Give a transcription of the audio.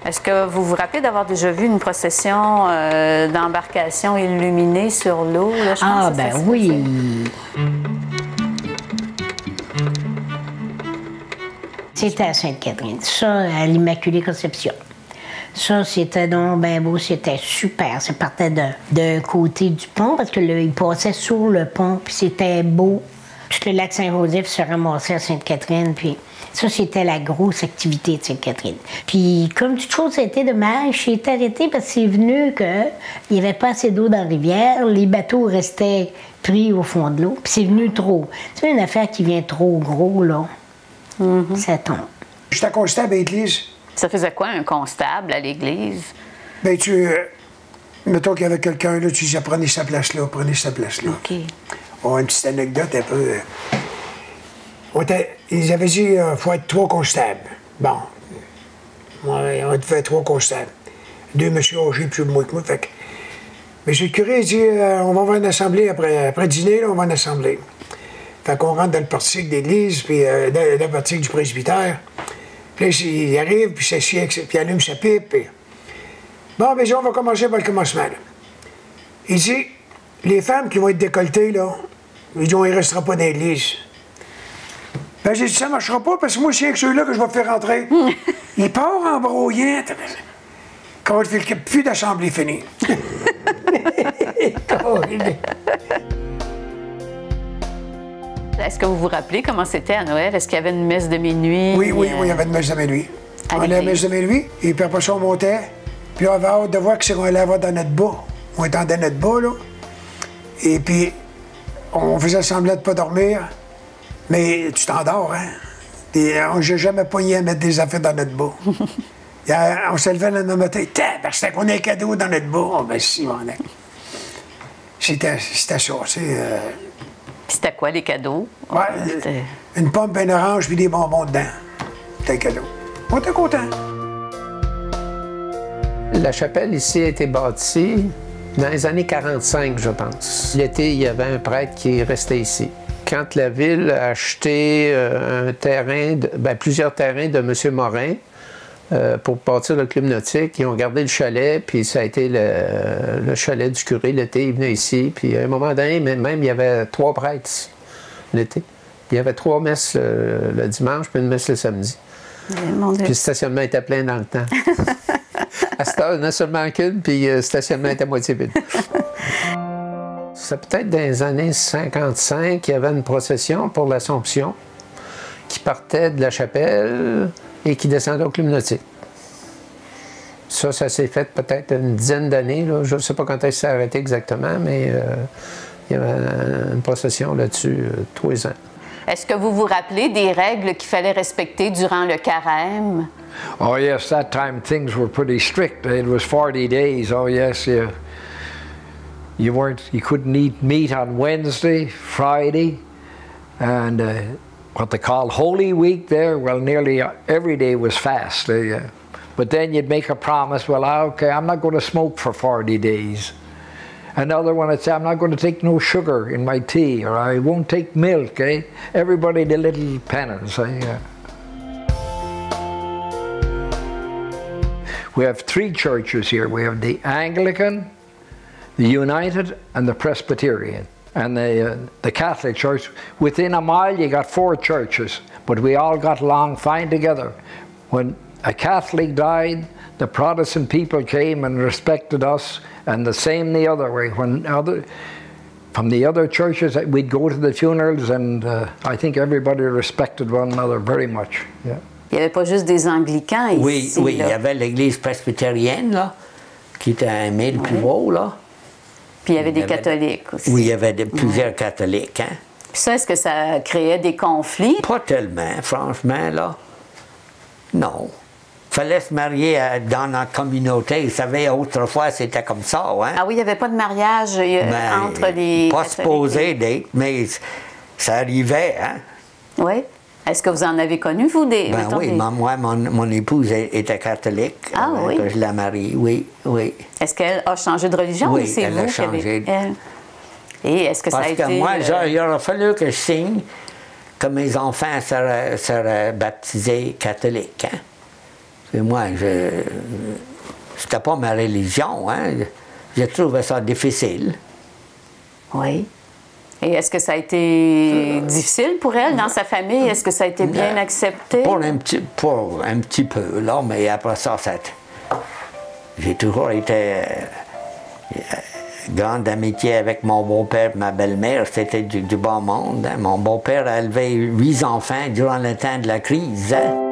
Est-ce que vous vous rappelez d'avoir déjà vu une procession d'embarcation illuminée sur l'eau? Ah, ben oui! C'était à Sainte-Catherine, ça, à l'Immaculée Conception. Ça, c'était donc ben beau, c'était super. Ça partait d'un côté du pont, parce que il passait sur le pont, puis c'était beau. Tout le lac Saint-Joseph se ramassait à Sainte-Catherine, puis ça, c'était la grosse activité de Sainte-Catherine. Puis, comme toute chose, c'était dommage, j'ai été arrêtée parce que c'est venu qu'il n'y avait pas assez d'eau dans la rivière, les bateaux restaient pris au fond de l'eau, puis c'est venu trop. C'est une affaire qui vient trop gros, là. Ça tombe. J'étais constable à l'église. Ça faisait quoi, un constable à l'église? Bien, mettons qu'il y avait quelqu'un, là, tu disais, prenez sa place là, prenez sa place là. OK. Oh, une petite anecdote un peu. Ils avaient dit, il faut être 3 constables. Bon. On devait être 3 constables. 2 monsieur âgés, plus moi que moi. Fait que, monsieur le curé, il dit, on va avoir une assemblée après dîner, là, on va avoir une assemblée. Fait qu'on rentre dans le portique d'église, puis dans le portique du presbytère. Puis là, il arrive, puis s'assied, puis il allume sa pipe. Puis... Bon, mais on va commencer par le commencement. Là. Il dit, les femmes qui vont être décolletées, là, il dit, on ne restera pas dans l'église. Ben, j'ai dit, ça ne marchera pas, parce que moi, c'est avec ceux-là que je vais faire rentrer. Il part en brouillant. Quand il fait plus d'assemblée finie. Est-ce que vous vous rappelez comment c'était à Noël? Est-ce qu'il y avait une messe de minuit? Oui, il y avait une messe de minuit. On allait à la messe de minuit, et puis après ça, on montait. Puis on avait hâte de voir ce qu'on allait avoir dans notre bas. On étendait notre bas, là. Et puis, on faisait semblant de ne pas dormir. Mais tu t'endors, hein? On n'a jamais pogné à mettre des affaires dans notre bas. On se levait le lendemain matin, parce qu'on a un cadeau dans notre bas. Oh, ben si, on a. C'était ça, tu sais. C'était quoi, les cadeaux? Ouais, une pomme, une orange, puis des bonbons dedans. C'était un cadeau. On était contents. La chapelle ici a été bâtie dans les années 45, je pense. L'été, il y avait un prêtre qui restait ici. Quand la ville a acheté un terrain, plusieurs terrains de M. Morin pour bâtir le club nautique, ils ont gardé le chalet, puis ça a été le chalet du curé l'été. Il venait ici, puis à un moment donné, même il y avait 3 prêtres ici, l'été. Il y avait 3 messes le dimanche, puis une messe le samedi. Puis le stationnement était plein dans le temps. À cette heure, il n'y en a seulement qu'une, puis le stationnement était à moitié vide. C'est peut-être dans les années 55 qu'il y avait une procession pour l'Assomption qui partait de la chapelle et qui descendait au club nautique. Ça s'est fait peut-être une dizaine d'années. Je ne sais pas quand est-ce que ça s'est arrêté exactement, mais il y avait une procession là-dessus tous les ans. Est-ce que vous vous rappelez des règles qu'il fallait respecter durant le carême? Oh yes, that time things were pretty strict. It was 40 days. Oh yes, yeah. You couldn't eat meat on Wednesday, Friday, and what they call Holy Week there, well, nearly every day was fast. But then you'd make a promise, well, okay, I'm not going to smoke for 40 days. Another one would say, I'm not going to take no sugar in my tea, or I won't take milk, eh? Everybody did little penance, eh? We have 3 churches here. We have the Anglican, the United, and the Presbyterian. And the Catholic Church, within a mile you got 4 churches, but we all got along fine together. When a Catholic died, the Protestant people came and respected us, and the same the other way. From the other churches, we'd go to the funerals, and I think everybody respected one another very much. Yeah. Il n'y avait pas juste des anglicans ici. Oui, il y avait l'église presbytérienne, là, qui était un mille plus haut, là. Puis il y avait des catholiques aussi. Oui, il y avait plusieurs catholiques, hein. Puis ça, est-ce que ça créait des conflits? Pas tellement, franchement, là. Non. Il fallait se marier dans notre communauté. Vous savez, autrefois, c'était comme ça, hein. Ah oui, il n'y avait pas de mariage entre les pas supposé d'être, mais ça arrivait, hein. Oui. Est-ce que vous en avez connu, vous, des... Ben oui, moi, mon épouse était catholique. Ah oui? Je la marie, oui, oui. Est-ce qu'elle a changé de religion? Oui, ou c'est elle vous a qui avez... changé. Et est-ce que ça a été... Parce que moi, il aurait fallu que je signe que mes enfants seraient baptisés catholiques, hein? Et moi, c'était pas ma religion, hein. J'ai trouvé ça difficile. Oui. Et est-ce que ça a été difficile pour elle, dans sa famille? Est-ce que ça a été bien accepté? Pour un petit peu, là, mais après ça, j'ai toujours été grande amitié avec mon beau-père et ma belle-mère. C'était du bon monde. Hein. Mon beau-père a élevé 8 enfants durant le temps de la crise. Hein.